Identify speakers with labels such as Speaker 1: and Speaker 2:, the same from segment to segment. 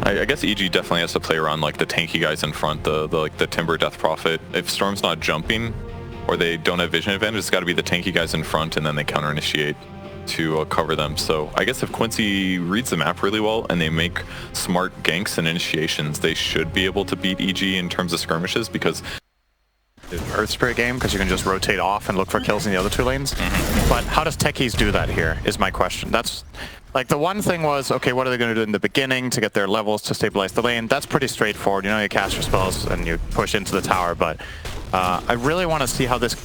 Speaker 1: I guess EG definitely has to play around like the tanky guys in front, the Timber Death Prophet. If Storm's not jumping or they don't have vision advantage, it's got to be the tanky guys in front, and then they counter initiate to cover them. So I guess if Quincy reads the map really well and they make smart ganks and initiations, they should be able to beat EG in terms of skirmishes, because
Speaker 2: Earth Spirit game, because you can just rotate off and look for kills in the other two lanes. But how does techies do that here is my question. That's like the one thing was, okay, what are they going to do in the beginning to get their levels to stabilize the lane? That's pretty straightforward. You know, you cast your spells and you push into the tower, but I really want to see how this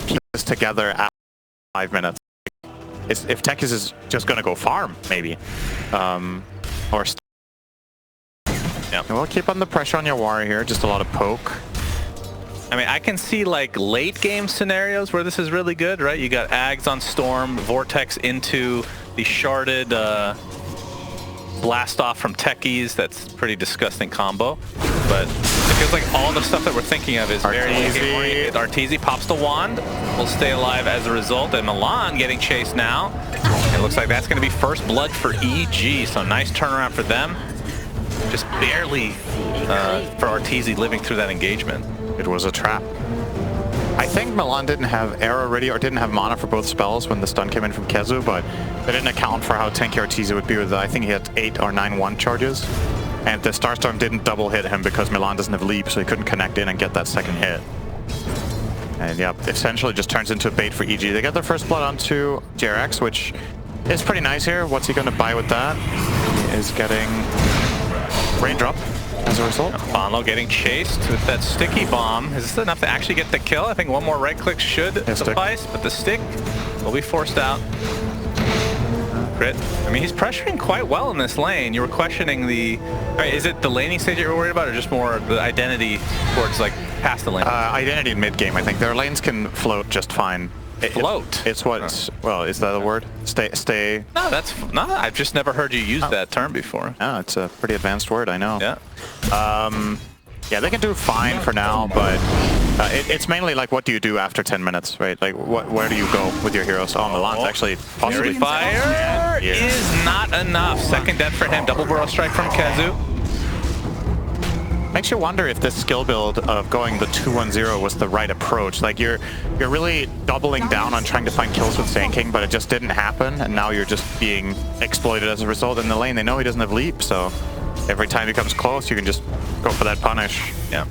Speaker 2: pieces together after 5 minutes. If techies is just going to go farm, maybe. Or yeah. We'll keep on the pressure on your warrior here, just a lot of poke.
Speaker 3: I mean, I can see like late game scenarios where this is really good, right? You got Ags on Storm, Vortex into the sharded blast off from techies. That's a pretty disgusting combo. But it feels like all the stuff that we're thinking of is very game oriented. Arteezy pops the wand, will stay alive as a result, and Milan getting chased now. It looks like that's going to be first blood for EG, so nice turnaround for them. Just barely for Arteezy living through that engagement.
Speaker 2: It was a trap. I think Milan didn't have arrow ready or didn't have mana for both spells when the stun came in from Kezu, but they didn't account for how tanky Arteezy would be with, I think he had 8 or 9 1 charges. And the Starstorm didn't double hit him because Milan doesn't have leap, so he couldn't connect in and get that second hit. And yeah, essentially just turns into a bait for EG. They get their first blood onto JRX, which is pretty nice here. What's he going to buy with that? He is getting raindrop as a result.
Speaker 3: Bono getting chased with that sticky bomb. Is this enough to actually get the kill? I think one more right click should suffice, but the stick will be forced out. Crit. I mean, he's pressuring quite well in this lane. You were questioning the... Right, is it the laning stage that you're worried about, or just more the identity towards like past the lane?
Speaker 2: Identity in mid game, I think. Their lanes can float just fine.
Speaker 3: Float?
Speaker 2: It's what... Well, is that a word? Stay...
Speaker 3: No, that's... No, I've just never heard you use that term before.
Speaker 2: No, it's a pretty advanced word, I know.
Speaker 3: Yeah.
Speaker 2: Yeah, they can do fine for now, but it's mainly like, what do you do after 10 minutes, right? Like, where do you go with your heroes? Oh, Milan's actually possibly...
Speaker 3: Fire is not enough. Second death for him. Double burrow strike from Kezu.
Speaker 2: Makes you wonder if this skill build of going the 2-1-0 was the right approach. Like, you're really doubling down on trying to find kills with Sand but it just didn't happen, and now you're just being exploited as a result in the lane. They know he doesn't have leap, so every time he comes close, you can just go for that punish.
Speaker 3: Yeah.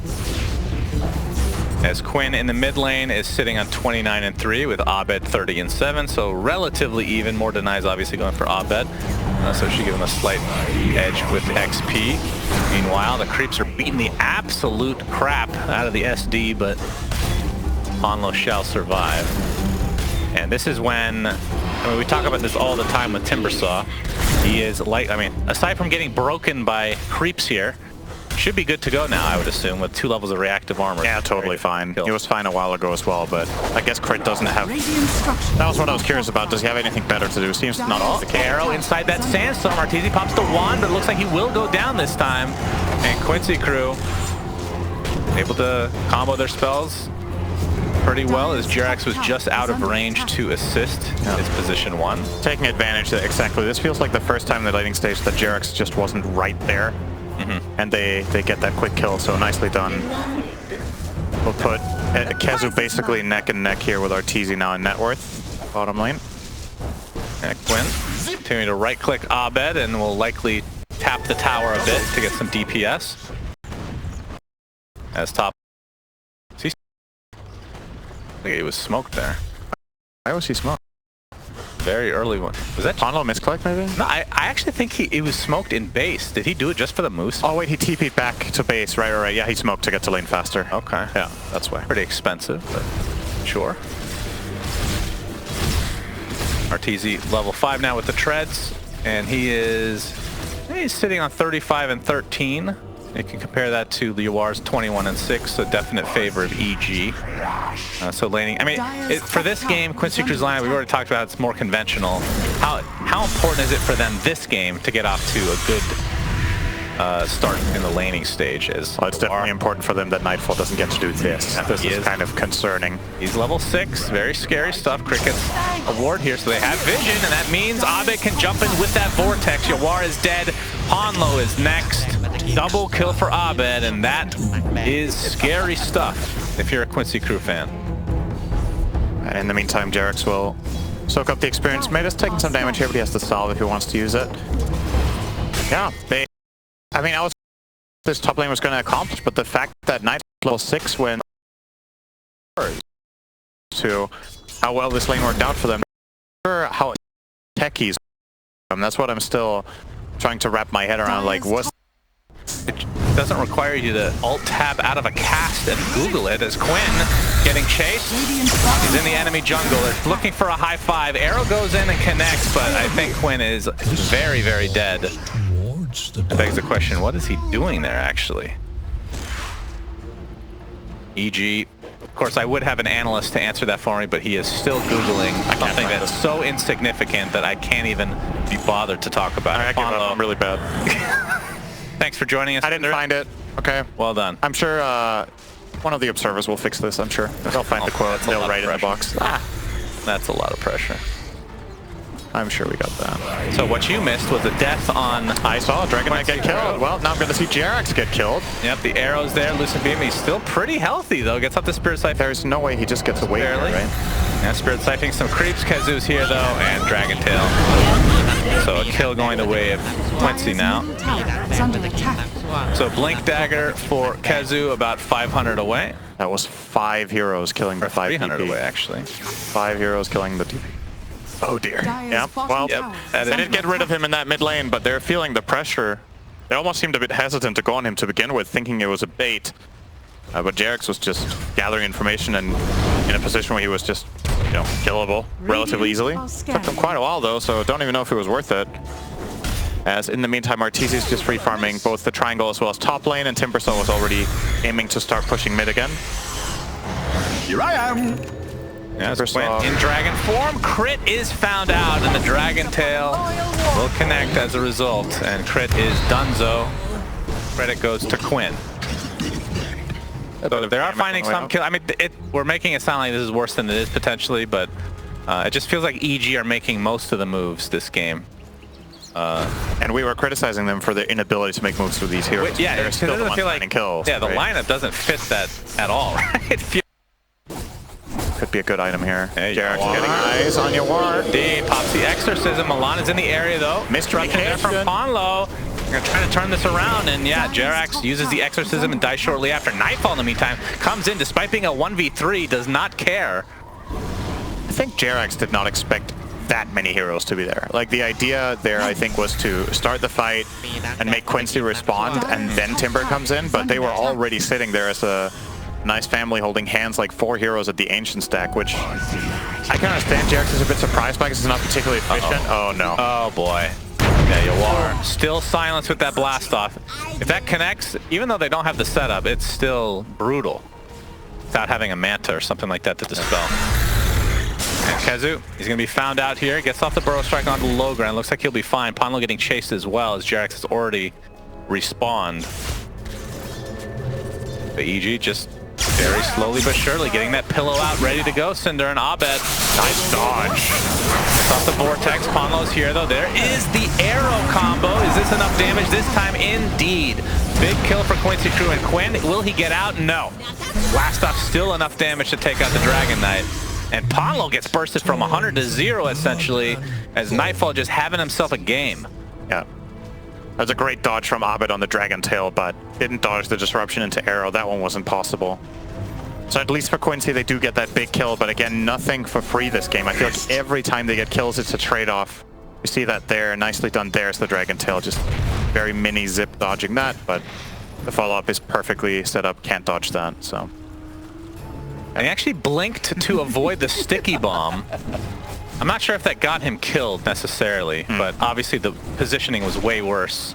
Speaker 3: As Quinn in the mid lane is sitting on 29-3 with Abed 30-7, so relatively even. More denies obviously going for Abed, so she giving him a slight edge with XP. Meanwhile, the creeps are beating the absolute crap out of the SD, but Hanlo shall survive. And this is when, I mean, we talk about this all the time with Timbersaw. He is like, I mean, aside from getting broken by creeps here, should be good to go now, I would assume, with 2 levels of reactive armor.
Speaker 2: Yeah, totally fine. He was fine a while ago as well, but I guess Crit doesn't have... That was what I was curious about. Does he have anything better to do? Seems not all the case.
Speaker 3: Arrow inside that sandstorm. Arteezy pops the wand, but it looks like he will go down this time. And Quincy crew able to combo their spells pretty well, as JRX was just out of range to assist his position 1. Taking
Speaker 2: advantage, exactly. This feels like the first time in the laning stage that JRX just wasn't right there. And they get that quick kill, so nicely done. We'll put Kezu basically neck and neck here with Arteezy now in net worth, bottom lane.
Speaker 3: And Quinn continuing to right click Abed, and will likely tap the tower a bit to get some DPS. As top. I think he was smoked there.
Speaker 2: Why was he smoked?
Speaker 3: Very early one. Was that
Speaker 2: Hanlo misclick maybe?
Speaker 3: No, I actually think he was smoked in base. Did he do it just for the moose?
Speaker 2: Oh wait, he TP'd back to base. Right. Yeah, he smoked to get to lane faster.
Speaker 3: Okay.
Speaker 2: Yeah, that's why.
Speaker 3: Pretty expensive, but sure. Arteezy level 5 now with the treads, and he's sitting on 35-13. You can compare that to Liuar's 21-6, so definite favor of EG. So laning, I mean, for this game, Quincy Crew's line, we've already talked about, it's more conventional. How important is it for them this game to get off to a good start in the laning stage? Well,
Speaker 2: it's definitely important for them that Nightfall doesn't get to do this. This is kind of concerning.
Speaker 3: He's level 6, very scary stuff. Cricket's a ward here, so they have vision, and that means Abed can jump in with that Vortex. Yawar is dead, Hanlo is next. double kill for Abed, and that is scary stuff if you're a Quincy crew fan.
Speaker 2: And in the meantime, Jarex will soak up the experience. Maida's taking some damage here, but he has to solve if he wants to use it. Yeah, I mean, I was this top lane was going to accomplish, but the fact that Knight level 6 when to how well this lane worked out for them, how techies. That's what I'm still trying to wrap my head around. Like, it
Speaker 3: doesn't require you to alt-tab out of a cast and Google it, as Quinn getting chased. He's in the enemy jungle. They're looking for a high five. Arrow goes in and connects, but I think Quinn is very, very dead. It begs the question, what is he doing there, actually? EG. Of course, I would have an analyst to answer that for me, but he is still Googling something that's so insignificant that I can't even be bothered to talk about.
Speaker 2: I give up. I'm really bad.
Speaker 3: Thanks for joining us.
Speaker 2: I didn't find it. Okay.
Speaker 3: Well done.
Speaker 2: I'm sure one of the observers will fix this, I'm sure. They'll find the quote. They'll write it in the box.
Speaker 3: That's a lot of pressure.
Speaker 2: I'm sure we got that.
Speaker 3: So what you missed was a death on...
Speaker 2: I saw Dragon Knight get killed. Well, now I'm going to see Jarex get killed.
Speaker 3: Yep, the arrow's there. Lucid Beam, he's still pretty healthy, though. Gets up the Spirit Siphon.
Speaker 2: There's no way he just gets away here, right?
Speaker 3: Yeah, Spirit Siphoning some creeps. Kazu's here, though, and Dragon Tail. So a kill going the way of Quincy now. So Blink Dagger for Kazu, about 500 away.
Speaker 2: That was 5 heroes killing the 5
Speaker 3: 300
Speaker 2: DP.
Speaker 3: away, actually.
Speaker 2: 5 heroes killing the DP. Oh dear. Yeah, well, they did get rid of him in that mid lane, but they're feeling the pressure. They almost seemed a bit hesitant to go on him to begin with, thinking it was a bait. But Jarex was just gathering information and in a position where he was just, you know, killable relatively easily. Took them quite a while though, so don't even know if it was worth it. As in the meantime, Arteezy's just free farming both the triangle as well as top lane, and Timbersaw was already aiming to start pushing mid again.
Speaker 4: Here I am.
Speaker 3: Yeah, in dragon form, crit is found out, and the Dragon Tail will connect as a result, and crit is donezo. Credit goes to Quinn. So they are finding some kill. I mean, we're making it sound like this is worse than it is potentially, but it just feels like EG are making most of the moves this game.
Speaker 2: And we were criticizing them for their inability to make moves with these heroes.
Speaker 3: Yeah,
Speaker 2: they're still the ones finding kills.
Speaker 3: Yeah, the
Speaker 2: right?
Speaker 3: lineup doesn't fit that at all, right?
Speaker 2: Could be a good item here.
Speaker 3: Hey,
Speaker 2: Jarex getting eyes on your ward.
Speaker 3: Indeed, pops the Exorcism. Milan is in the area though. Misdirection there from Ponlo. We're gonna try to turn this around, and yeah, Jarex uses the Exorcism and dies shortly after. Nightfall in the meantime comes in despite being a 1v3, does not care.
Speaker 2: I think Jarex did not expect that many heroes to be there. Like, the idea there, I think, was to start the fight and make Quincy respond, and then Timber comes in, but they were already sitting there as a nice family holding hands like 4 heroes at the Ancient stack, which I can understand Jarex is a bit surprised by because it's not particularly efficient. Oh no.
Speaker 3: Oh boy. Yeah, you are. Still silence with that blast off. If that connects, even though they don't have the setup, it's still brutal without having a Manta or something like that to dispel. And Kazu, he's going to be found out here. Gets off the Burrow Strike onto the low ground. Looks like he'll be fine. Ponlo getting chased as well as Jarex has already respawned. The EG just very slowly but surely getting that pillow out, ready to go. Cinder and Abed. Nice dodge. Gets off the Vortex. Ponlo's here, though. There is the arrow combo. Is this enough damage this time? Indeed. Big kill for Quincy Crew. And Quinn, will he get out? No. Blast off, still enough damage to take out the Dragon Knight. And Ponlo gets bursted from 100 to 0, essentially, as Nightfall just having himself a game.
Speaker 2: Yeah. That was a great dodge from Abed on the Dragon Tail, but didn't dodge the disruption into arrow. That one wasn't possible. So at least for Quincy, they do get that big kill, but again, nothing for free this game. I feel like every time they get kills, it's a trade-off. You see that there, nicely done. There's the Dragon Tail, just very mini zip dodging that, but the follow-up is perfectly set up, can't dodge that, so.
Speaker 3: And he actually blinked to avoid the sticky bomb. I'm not sure if that got him killed necessarily, but obviously the positioning was way worse.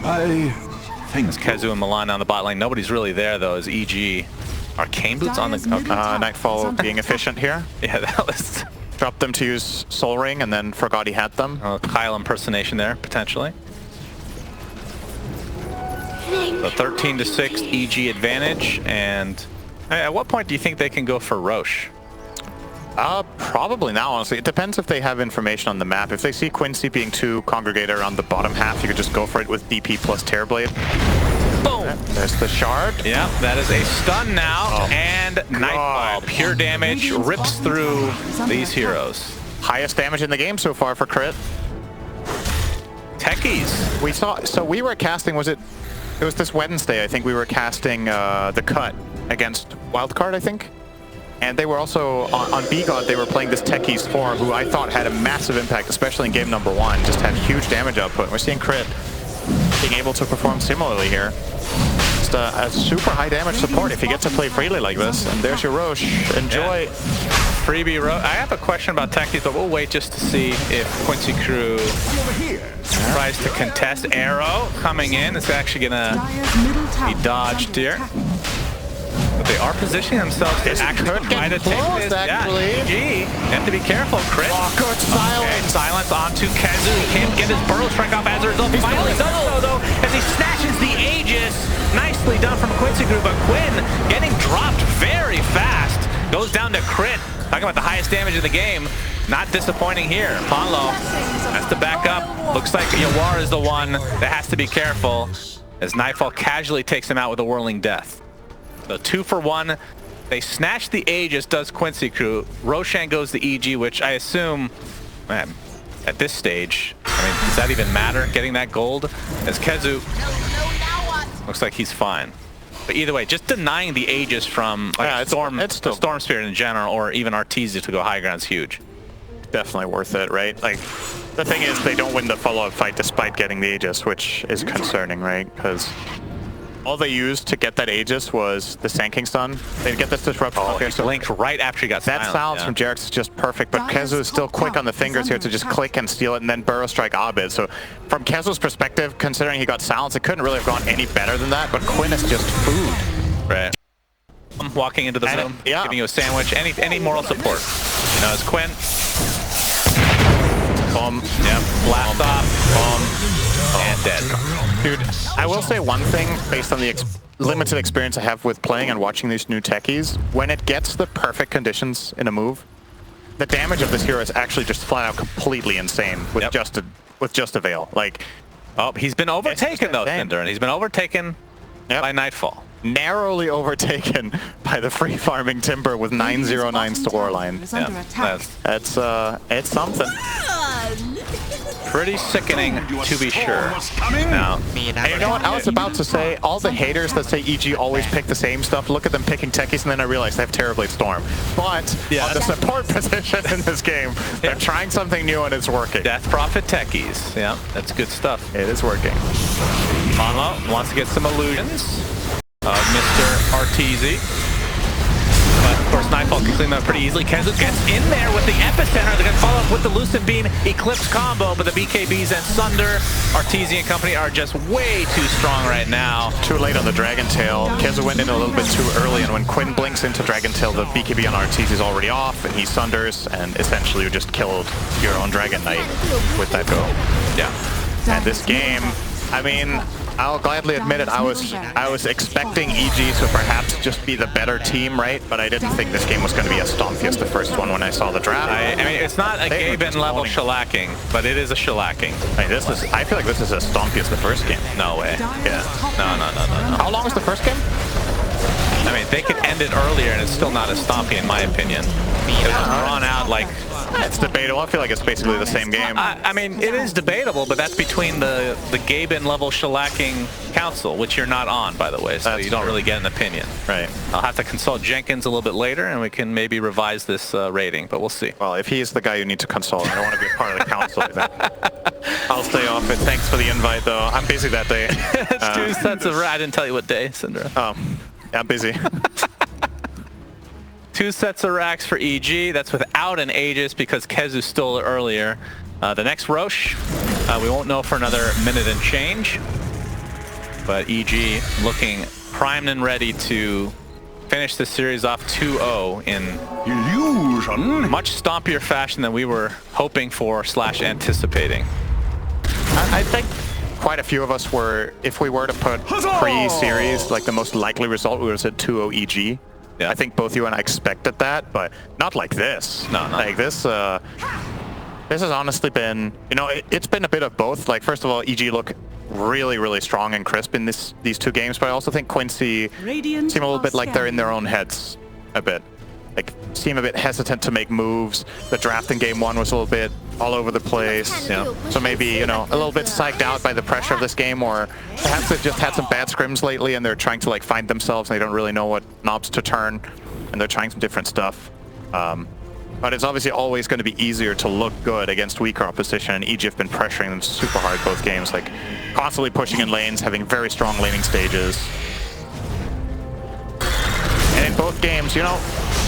Speaker 3: As Kazu and Milan on the bot lane. Nobody's really there though, as EG. Arcane Boots on the...
Speaker 2: Nightfall being efficient here.
Speaker 3: Yeah, that was...
Speaker 2: Dropped them to use Soul Ring and then forgot he had them.
Speaker 3: Kyle impersonation there, potentially. So 13 to 6 EG advantage, and at what point do you think they can go for Roche?
Speaker 2: Probably now, honestly. It depends if they have information on the map. If they see Quincy being too congregated around the bottom half, you could just go for it with DP plus Terrorblade.
Speaker 3: Boom!
Speaker 2: There's the shard.
Speaker 3: Yeah, that is a stun now, and Nightfall. Pure damage rips through these heroes.
Speaker 2: Highest damage in the game so far for crit.
Speaker 3: Techies.
Speaker 2: We saw, so we were casting, it was this Wednesday, I think we were casting the cut against Wildcard, I think. And they were also, on B-God, they were playing this Techies 4, who I thought had a massive impact, especially in game number 1, just had huge damage output. We're seeing crit being able to perform similarly here. Just a super high damage support if you get to play freely like this. And there's your Roche. Enjoy.
Speaker 3: Yeah. Freebie Roche. I have a question about Techies, but we'll wait just to see if Quincy Crew tries to contest. Arrow coming in. It's actually going to be dodged here. But they are positioning themselves to actually try to take this.
Speaker 2: Actually.
Speaker 3: Yeah, GG. You have to be careful. Crit.
Speaker 2: Oh, good silence.
Speaker 3: Okay, silence onto Kezu. He can't get his burrow strike off as a result. He finally does so, though, as he snatches the Aegis. Nicely done from Quincy Crew, but Quinn getting dropped very fast. Goes down to crit. Talking about the highest damage in the game. Not disappointing here. Ponlo has to back up. Looks like Yawar is the one that has to be careful, as Nightfall casually takes him out with a whirling death. So 2 for 1. They snatch the Aegis, does Quincy Crew. Roshan goes the EG, which I assume, man, at this stage, I mean, does that even matter, getting that gold? As Kezu looks like he's fine. But either way, just denying the Aegis from like Storm Spirit in general, or even Artesia to go high ground is huge.
Speaker 2: Definitely worth it, right? Like, the thing is, they don't win the follow-up fight despite getting the Aegis, which is concerning, right? Because all they used to get that Aegis was the Sand stun. They'd get this disrupt.
Speaker 3: Oh, okay, so blinked right after he got
Speaker 2: that silence from Jarex is just perfect, but Kezu is still quick on the fingers here to just click and steal it and then burrow strike Abed. So from Kezu's perspective, considering he got silence, it couldn't really have gone any better than that, but Quinn is just food.
Speaker 3: Right. Walking into the room, giving you a sandwich, any moral support. You know, as Quinn. Boom. Yep. Blast off. Boom. And dead.
Speaker 2: Dude, I will say one thing based on the limited experience I have with playing and watching these new techies. When it gets the perfect conditions in a move, the damage of this hero is actually just flat out completely insane with just a Veil. Like,
Speaker 3: oh, he's been overtaken though, Cinder, and he's been overtaken by Nightfall.
Speaker 2: Narrowly overtaken by the free farming Timber with 909 Storyline. Yeah, it's something.
Speaker 3: Pretty sickening, to be sure. Now,
Speaker 2: and you know what? I was about to say, all the haters that say EG always pick the same stuff, look at them picking techies, and then I realized they have Terrorblade Storm. But on the support position in this game, they're trying something new and it's working.
Speaker 3: Death Prophet techies. Yeah, that's good stuff.
Speaker 2: It is working.
Speaker 3: Monlo wants to get some illusions of Mr. Artesia. But of course, Nightfall can clean that pretty easily. Kezu gets in there with the Epicenter. They're going to follow up with the Lucid Beam Eclipse combo, but the BKBs and Sunder, Artesia and company are just way too strong right now.
Speaker 2: Too late on the Dragon Tail. Kezu went in a little bit too early, and when Quinn blinks into Dragon Tail, the BKB on Artesia is already off, and he Sunders, and essentially you just killed your own Dragon Knight with that go.
Speaker 3: Yeah.
Speaker 2: And this game, I mean, I'll gladly admit it, I was expecting EG to perhaps just be the better team, right? But I didn't think this game was going to be as stompy as the first one when I saw the draft.
Speaker 3: I mean, it's not a Gaben level shellacking, but it is a shellacking.
Speaker 2: I mean, I feel like this is as stompy as the first game.
Speaker 3: No way.
Speaker 2: Yeah.
Speaker 3: No.
Speaker 2: How long was the first game?
Speaker 3: I mean, they could end it earlier and it's still not as stompy in my opinion. It was drawn out like...
Speaker 2: It's debatable. I feel like it's basically the same game.
Speaker 3: I mean, it is debatable, but that's between the Gaben level shellacking council, which you're not on, by the way, so you don't really get an opinion.
Speaker 2: Right.
Speaker 3: I'll have to consult Jenkins a little bit later, and we can maybe revise this rating, but we'll see.
Speaker 2: Well, if he's the guy you need to consult, I don't want to be a part of the council. I'll stay off it. Thanks for the invite, though. I'm busy that day.
Speaker 3: It's 2 sets of... I didn't tell you what day, Cinder.
Speaker 2: Oh, yeah, I'm busy.
Speaker 3: 2 sets of racks for EG. That's without an Aegis because Kezu stole it earlier. The next Roche, we won't know for another minute and change. But EG looking primed and ready to finish the series off 2-0 in
Speaker 4: illusion,
Speaker 3: much stompier fashion than we were hoping for / anticipating.
Speaker 2: I think quite a few of us were, if we were to put pre-series, like the most likely result, we would have said 2-0 EG.
Speaker 1: Yeah.
Speaker 2: I think both you and I expected that, but not like this.
Speaker 1: No, no.
Speaker 2: Like this. This has honestly been, you know, it's been a bit of both. Like, first of all, EG look really, really strong and crisp in these two games, but I also think Quincy seem a little bit like they're in their own heads a bit. Like, seem a bit hesitant to make moves. The draft in game 1 was a little bit all over the place. Yeah. So maybe, you know, a little bit psyched out by the pressure of this game, or perhaps they've just had some bad scrims lately and they're trying to like find themselves and they don't really know what knobs to turn, and they're trying some different stuff. But it's obviously always going to be easier to look good against weaker opposition, and EG have been pressuring them super hard both games, like constantly pushing in lanes, having very strong laning stages. And in both games, you know,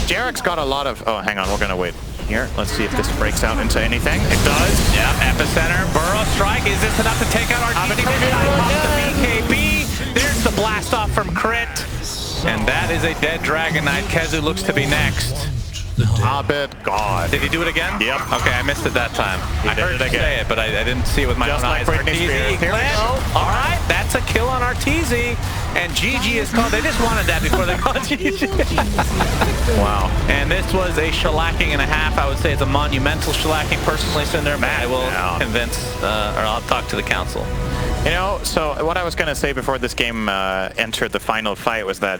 Speaker 2: Jarek's got a lot of... Oh, hang on, we're going to wait here. Let's see if this breaks out into anything. It does.
Speaker 3: Yeah, epicenter, burrow strike. Is this enough to take out our team? The BKB. There's the blast off from Crit. And that is a dead Dragon Knight. Kezu looks to be next.
Speaker 2: Abed, God.
Speaker 3: Did he do it again?
Speaker 2: Yep.
Speaker 3: Okay, I missed it that time. I heard you
Speaker 2: again.
Speaker 3: say it, but I didn't see it with my
Speaker 2: Just
Speaker 3: own
Speaker 2: like
Speaker 3: eyes.
Speaker 2: Britney Spears. Here we go.
Speaker 3: All right, that's a kill on Arteezy. And GG is called. They just wanted that before they called GG.
Speaker 2: Wow.
Speaker 3: And this was a shellacking and a half. I would say it's a monumental shellacking personally, Cinder, but I will convince, or I'll talk to the council.
Speaker 2: You know, so what I was going to say before this game entered the final fight was that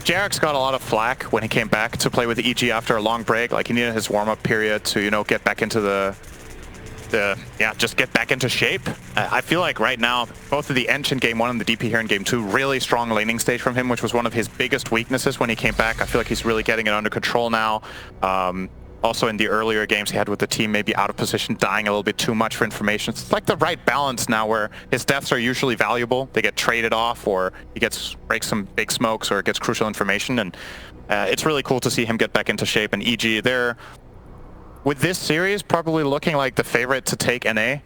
Speaker 2: Jarek's got a lot of flack when he came back to play with EG after a long break. Like, he needed his warm-up period to, you know, get back into just get back into shape. I feel like right now, both of the Ench in game 1 and the DP here in game 2, really strong laning stage from him, which was one of his biggest weaknesses when he came back. I feel like he's really getting it under control now. Also in the earlier games he had with the team, maybe out of position, dying a little bit too much for information. It's like the right balance now where his deaths are usually valuable. They get traded off, or he breaks some big smokes, or gets crucial information. And it's really cool to see him get back into shape. And EG, they're, with this series, probably looking like the favorite to take NA.